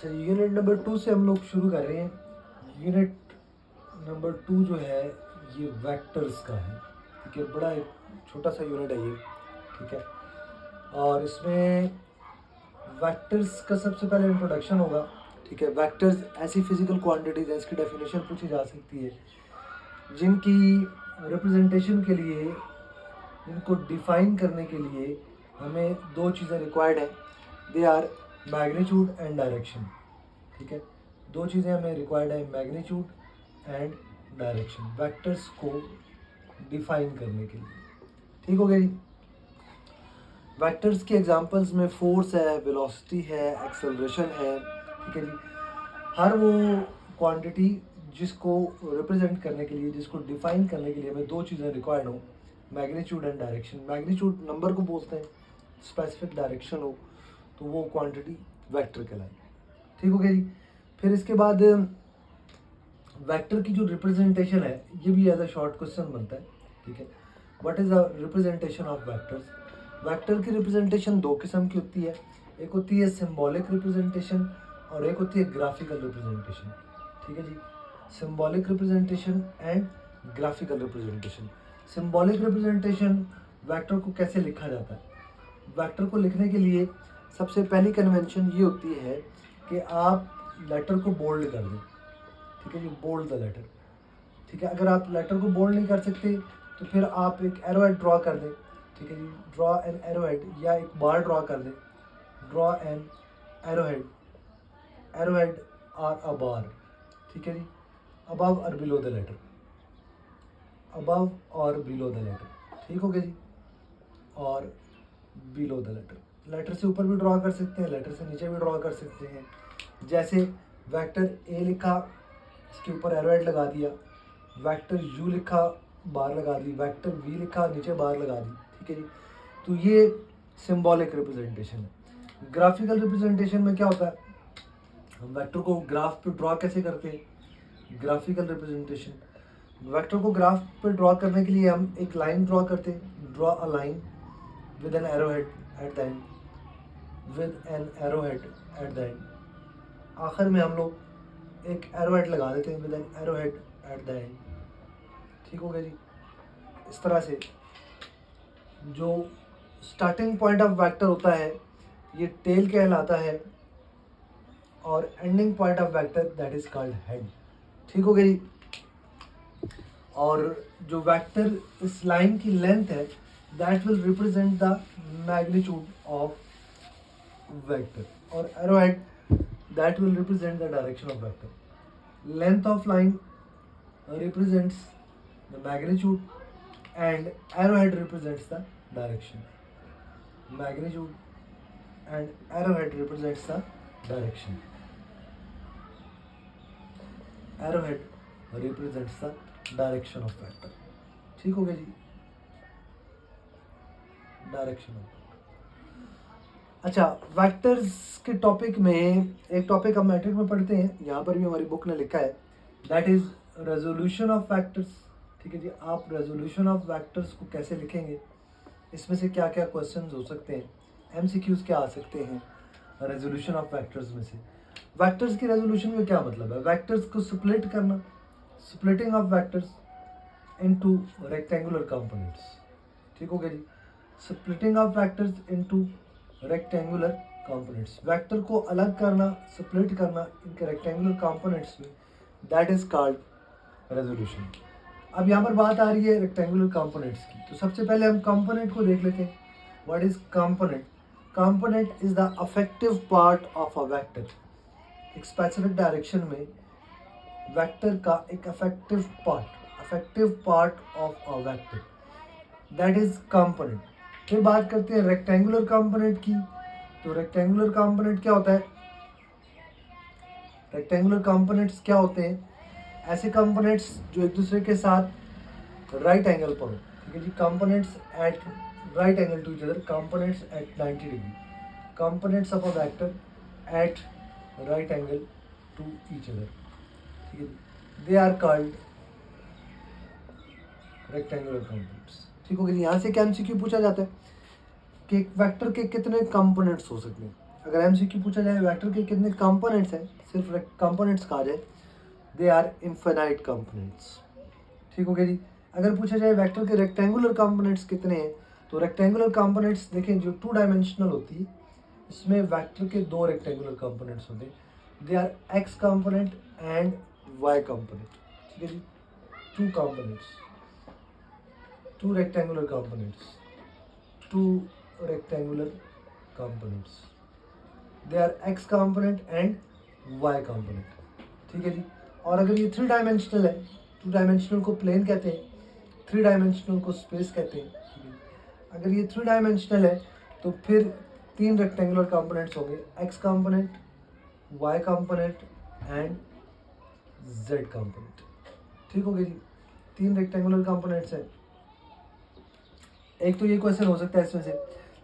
अच्छा, unit number 2 से हम लोग शुरू कर रहे हैं। यूनिट नंबर 2 जो है ये वेक्टर्स का है। ठीक है, बड़ा एक छोटा सा यूनिट है ये। ठीक है, और इसमें वेक्टर्स का सबसे पहले इंट्रोडक्शन होगा। ठीक है, वेक्टर्स ऐसी फिजिकल क्वांटिटीज हैं, इसकी डेफिनेशन पूछी जा सकती है, जिनकी रिप्रेजेंटेशन के लिए, इनको डिफाइन करने के लिए हमें दो चीज़ें रिक्वायर्ड हैं। They are magnitude and direction. ठीक है, दो चीज़ें हमें रिक्वायर्ड है, मैग्नीट्यूड एंड डायरेक्शन, वेक्टर्स को डिफाइन करने के लिए। ठीक हो गया जी। वेक्टर्स के एग्जांपल्स में फोर्स है, वेलोसिटी है, एक्सेलरेशन है। ठीक है जी। हर वो क्वांटिटी जिसको रिप्रेजेंट करने के लिए, जिसको डिफाइन करने के लिए हमें दो चीज़ें रिक्वायर्ड हो, magnitude and direction. Magnitude number को बोलते हैं, स्पेसिफिक डायरेक्शन हो तो वो क्वांटिटी वेक्टर कहलाएगी। ठीक हो गया जी। फिर इसके बाद वेक्टर की जो रिप्रेजेंटेशन है, ये भी एज अ शॉर्ट क्वेश्चन बनता है। ठीक है, what is the representation of vectors. Vector की रिप्रेजेंटेशन दो किस्म की होती है, एक होती है सिंबॉलिक रिप्रेजेंटेशन और एक होती है ग्राफिकल रिप्रेजेंटेशन। ठीक है जी, symbolic representation and graphical representation. Symbolic representation, vector को कैसे लिखा जाता है। वेक्टर को लिखने के लिए सबसे पहली कन्वेंशन ये होती है कि आप लेटर को बोल्ड कर दें। ठीक है जी, बोल्ड द लेटर। ठीक है, अगर आप लेटर को बोल्ड नहीं कर सकते तो फिर आप एक एरोहेड ड्रॉ कर दें। ठीक है जी, ड्रॉ एन एरोहेड, या एक बार ड्रॉ कर दें, ड्रॉ एन एरोहेड, एरोहेड और अ बार। ठीक है जी, अबव और बिलो द लेटर, अबव और बिलो द लेटर। ठीक हो गया जी, और बिलो द लेटर, लेटर से ऊपर भी ड्रॉ कर सकते हैं, लेटर से नीचे भी ड्रॉ कर सकते हैं। जैसे वेक्टर ए लिखा, इसके ऊपर एरोहेड लगा दिया, वेक्टर यू लिखा, बार लगा दी, वेक्टर वी लिखा, नीचे बार लगा दी। ठीक है जी, तो ये सिंबॉलिक रिप्रेजेंटेशन है। ग्राफिकल रिप्रेजेंटेशन में क्या होता है, हम वेक्टर को ग्राफ पे ड्रॉ कैसे करते हैं। ग्राफिकल रिप्रेजेंटेशन, वेक्टर को ग्राफ पे ड्रॉ करने के लिए हम एक लाइन ड्रॉ करते हैं, draw a line with an arrowhead at the end, with an arrowhead at the end। आखिर में हम लोग एक एरोहेड लगा देते हैं, with an arrowhead at the end। ठीक हो गया जी। इस तरह से जो स्टार्टिंग पॉइंट ऑफ वेक्टर होता है ये टेल कहलाता है, और ending point of vector that is called head. ठीक हो गया जी। और जो वेक्टर इस लाइन की लेंथ है, that will represent the magnitude of vector, or arrowhead that will represent the direction of vector। Length of line represents the magnitude and arrowhead represents the direction। Magnitude and arrowhead represents the direction। Arrowhead represents the direction of vector। ठीक हो गया जी, direction of. अच्छा, vectors के topic में एक topic हम matric में पढ़ते हैं, यहाँ पर भी हमारी बुक ने लिखा है, that is resolution of vectors. ठीक है जी, आप रेजोल्यूशन ऑफ वेक्टर्स को कैसे लिखेंगे, इसमें से क्या क्या क्वेश्चंस हो सकते हैं, एमसीक्यूज क्या आ सकते हैं रेजोल्यूशन ऑफ वेक्टर्स में से। वेक्टर्स की रेजोल्यूशन में क्या मतलब है, वेक्टर्स को स्प्लिट करना, splitting of vectors into rectangular components. ठीक हो गया जी, splitting of vectors into rectangular components, vector को अलग करना, स्प्लिट करना इनके रेक्टेंगुलर कंपोनेंट्स में, दैट इज कॉल्ड रेजोल्यूशन। अब यहाँ पर बात आ रही है रेक्टेंगुलर कंपोनेंट्स की, तो सबसे पहले हम कंपोनेंट को देख लेते हैं। What is component. Component is the affective part of a vector. एक स्पेसिफिक डायरेक्शन में वेक्टर का एक affective part of a vector, that is component. फिर बात करते हैं रेक्टेंगुलर कंपोनेंट की, तो रेक्टेंगुलर कंपोनेंट क्या होता है। रेक्टेंगुलर कंपोनेंट्स क्या होते हैं, ऐसे कंपोनेंट्स जो एक दूसरे के साथ राइट एंगल पर हो। ठीक है जी, components at right angle to each other, components at 90 degree, components of a vector at right angle to each other. ठीक है, they are called rectangular components. ठीक हो गया जी। यहाँ से क्या एमसीक्यू पूछा जाता है कि एक वेक्टर के कितने कंपोनेंट्स हो सकते हैं। अगर एमसीक्यू पूछा जाए वेक्टर के कितने कंपोनेंट्स हैं, सिर्फ कंपोनेंट्स कहा जाए, दे आर इनफाइनाइट कंपोनेंट्स। ठीक हो गया जी। अगर पूछा जाए वेक्टर के रेक्टेंगुलर कंपोनेंट्स कितने हैं, तो रेक्टेंगुलर कंपोनेंट्स देखें जो 2 डायमेंशनल होती है, इसमें वेक्टर के 2 रेक्टेंगुलर कंपोनेंट्स होते हैं, they are X component and Y component. ठीक है जी, 2 components, 2 rectangular components, 2 rectangular components, they are X component and Y component. ठीक है जी। और अगर ये 3 डायमेंशनल है, 2 डायमेंशनल को प्लेन कहते हैं, 3 डायमेंशनल को स्पेस कहते हैं। ठीक है। अगर ये 3 डायमेंशनल है तो फिर 3 रेक्टेंगुलर कंपोनेंट्स होंगे, x component, y component and z component. ठीक हो गया जी, 3 रेक्टेंगुलर कंपोनेंट्स हैं। एक तो ये क्वेश्चन हो सकता है इसमें से,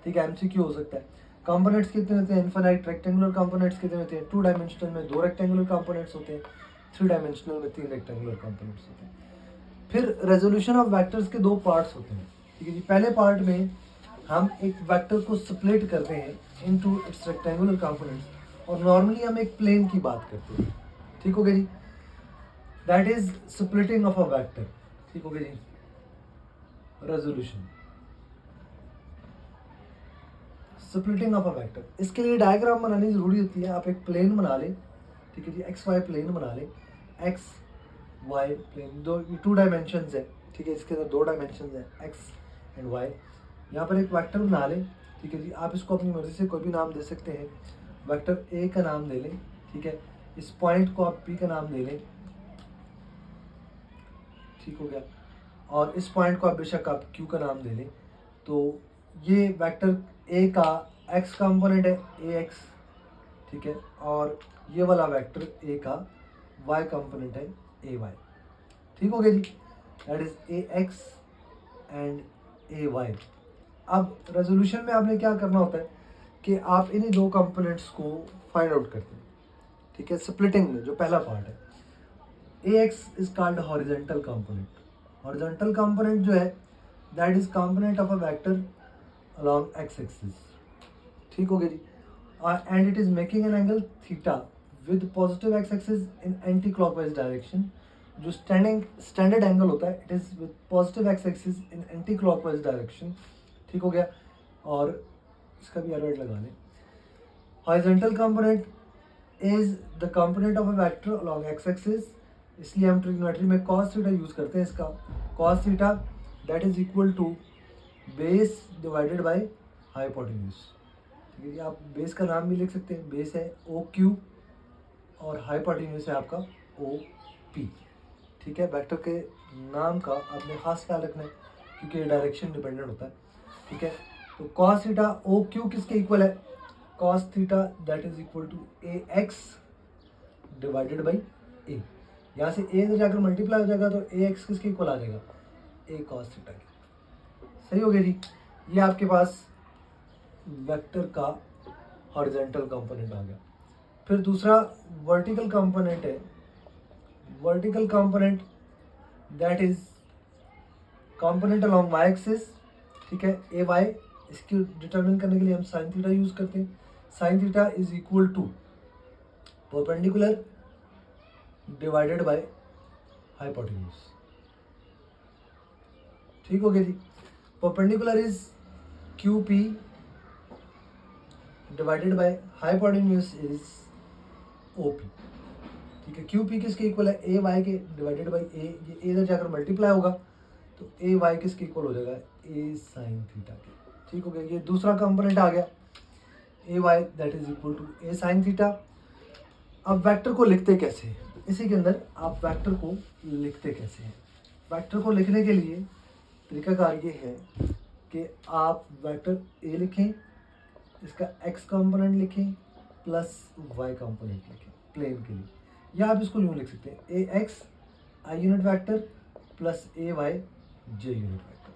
ठीक है, एमसीक्यू हो सकता है। कंपोनेंट्स कितने होते हैं इनफाइनाइट, रेक्टेंगुलर कंपोनेंट्स कितने होते हैं 2 डायमेंशनल में 2 रेक्टेंगुलर कंपोनेंट्स होते हैं, 3 डायमेंशनल में 3 रेक्टेंगुलर कंपोनेंट्स होते हैं। फिर रेजोल्यूशन ऑफ वेक्टर्स के 2 पार्ट्स होते हैं। ठीक है जी। पहले पार्ट में हम एक वेक्टर को स्प्लिट करते हैं इनटू इट्स रेक्टेंगुलर कंपोनेंट्स, और नॉर्मली हम एक प्लेन की बात करते हैं। ठीक हो गया जी, that is splitting of a vector. ठीक हो गया जी, resolution, splitting of a vector. इसके लिए डायग्राम बनानी जरूरी होती है। आप एक प्लेन बना लें, ठीक है जी, एक्स वाई प्लेन बना लें, एक्स वाई प्लेन, 2 डायमेंशंस है। ठीक है, इसके अंदर 2 डायमेंशंस है, एक्स एंड वाई। यहाँ पर एक वेक्टर बना लें। ठीक है जी, आप इसको अपनी मर्जी से कोई भी नाम दे सकते हैं। वेक्टर ए का नाम दे लें। ठीक है, इस पॉइंट को आप पी का नाम दे लें। ठीक हो गया, और इस पॉइंट को आप बेशक आप क्यू का नाम दे लें। तो ये वेक्टर ए का एक्स कंपोनेंट है ए एक्स, ठीक है, और ये वाला वेक्टर ए का वाई कंपोनेंट है ए वाई। ठीक हो गया जी, that is A x and A Y. अब रेजोल्यूशन में आपने क्या करना होता है कि आप इन्हीं 2 कंपोनेंट्स को फाइंड आउट करते हैं। ठीक है, स्प्लिटिंग में जो पहला पार्ट है, A x is called horizontal component. Horizontal component जो है that is component of a vector along X axis. ठीक हो गया जी, and it is making an angle theta with positive X axis in anti clockwise direction. जो standard angle होता है it is with positive X axis in anti clockwise direction. ठीक हो गया, और इसका भी एरो लगा लें। Horizontal component is the component of a vector along x axis, इसलिए हम ट्रिग्नोमेट्री में cos थीटा यूज करते हैं। इसका cos theta that is equal to base divided by hypotenuse. ठीक है जी, आप बेस का नाम भी लिख सकते हैं, बेस है ओ क्यू और हाइपोटेन्यूज है आपका ओ पी। ठीक है, वेक्टर के नाम का आपने खास ख्याल रखना है क्योंकि ये डायरेक्शन डिपेंडेंट होता है। ठीक है, तो cos थीटा ओ क्यू किसके इक्वल है, cos theta that is equal to A X divided by A. यहाँ से ए इधर जाकर मल्टीप्लाई हो जाएगा तो ए एक्स किसके इक्वल आ जाएगा, ए cos थीटा के। सही हो गया जी, ये आपके पास वेक्टर का हॉरिजॉन्टल कंपोनेंट आ गया। फिर दूसरा वर्टिकल कंपोनेंट है, vertical component that is component along y axis. ठीक है, ए वाई, इसकी डिटरमिन करने के लिए हम साइन थीटा यूज करते हैं। Sine theta is equal to perpendicular divided by hypotenuse. ठीक हो गया जी, perpendicular is Q P divided by hypotenuse is O P. ठीक है, क्यू पी किसके इक्वल है, ए वाई के डिवाइडेड बाई ए, ये ए इधर जाकर मल्टीप्लाई होगा तो ए वाई किसके इक्वल हो जाएगा, ए साइन थीटा के। ठीक हो गया, ये दूसरा कंपोनेंट आ गया A Y that is equal to A sine theta. अब वेक्टर को लिखते कैसे हैं, इसी के अंदर आप वेक्टर को लिखते कैसे हैं। वेक्टर को लिखने के लिए तरीकाकार ये है कि आप वेक्टर ए लिखें, इसका एक्स कंपोनेंट लिखें प्लस वाई कंपोनेंट लिखें प्लेन के लिए, या आप इसको यूँ लिख सकते हैं A X I unit vector plus A Y J unit vector.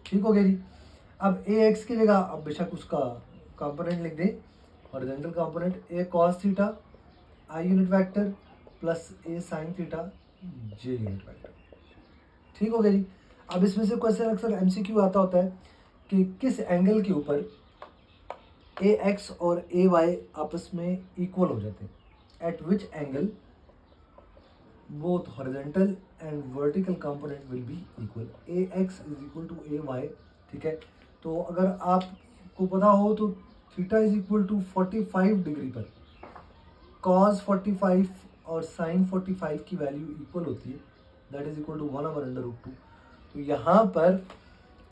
ठीक हो गया जी। अब ए एक्स की जगह आप बेशक उसका कंपोनेंट लिख दें, हॉरिजॉन्टल कंपोनेंट ए कॉस थीटा आई यूनिट वैक्टर प्लस ए साइन थीटा जे यूनिट वैक्टर। ठीक हो गया जी। अब इसमें से क्वेश्चन अक्सर एमसीक्यू आता होता है कि किस एंगल के ऊपर ए एक्स और ए वाई आपस में इक्वल हो जाते हैं। At which angle both horizontal and vertical component will be equal. A x is equal to A y, ठीक है। तो अगर आपको पता हो तो theta is equal to 45 degree पर cos 45 और sin 45 की वैल्यू इक्वल होती है, दैट इज इक्वल टू 1/√2। तो यहाँ पर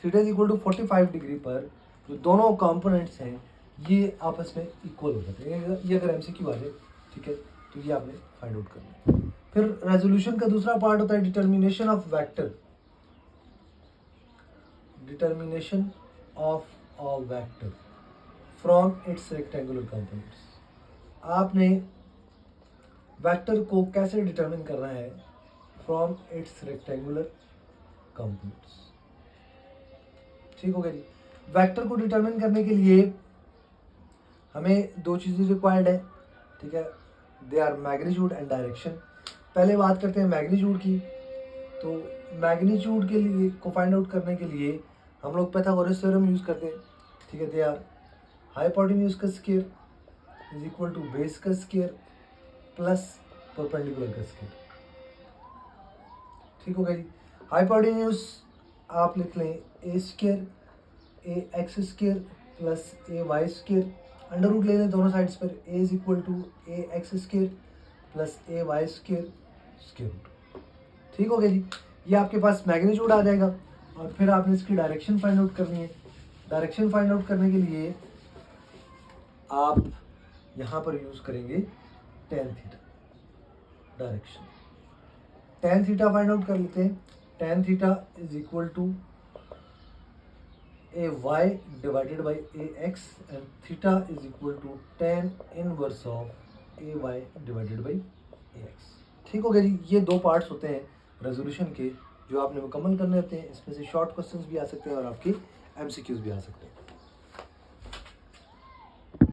theta is equal to 45 degree पर जो दोनों कंपोनेंट्स हैं ये आपस में इक्वल हो जाते हैं। ये अगर एमसीक्यू आ जाए, ठीक है, तो ये आपने फाइंड आउट करना है। फिर रेजोल्यूशन का दूसरा पार्ट होता है determination of vector. Determination of a vector from its rectangular components. आपने वेक्टर को कैसे डिटरमिन करना है फ्रॉम इट्स रेक्टेंगुलर कंपोनेंट्स, ठीक हो गया जी। वेक्टर को डिटरमिन करने के लिए हमें दो चीज़ें रिक्वायर्ड है, ठीक है। They are magnitude and direction. पहले बात करते हैं मैग्नीट्यूड की। तो मैग्नीट्यूड के लिए को फाइंड आउट करने के लिए हम लोग पाइथागोरस थ्योरम यूज़ करते हैं, ठीक है। दे आर हाइपोटेन्यूज का square is equal to base का स्क्वायर प्लस परपेंडिकुलर का स्क्वायर, ठीक हो गया जी। हाइपोटेन्यूज आप लिख लें A square A X square plus A Y square, under root ले लें दोनों साइड्स पर। A is equal to A X square plus A Y square square root, ठीक हो गया जी। ये आपके पास मैग्नीट्यूड आ जाएगा। और फिर आपने इसकी डायरेक्शन फाइंड आउट करनी है। डायरेक्शन फाइंड आउट करने के लिए आप यहाँ पर यूज़ करेंगे tan theta direction. Tan theta find out कर लेते हैं। Tan theta is equal to A y divided by A x and theta is equal to tan inverse of A y divided by A x, ठीक हो गया जी। ये दो parts होते हैं रेजोल्यूशन के जो आपने मुकम्मल करने होते हैं। इसमें से शॉर्ट क्वेश्चंस भी आ सकते हैं और आपके एमसीक्यूज भी आ सकते हैं।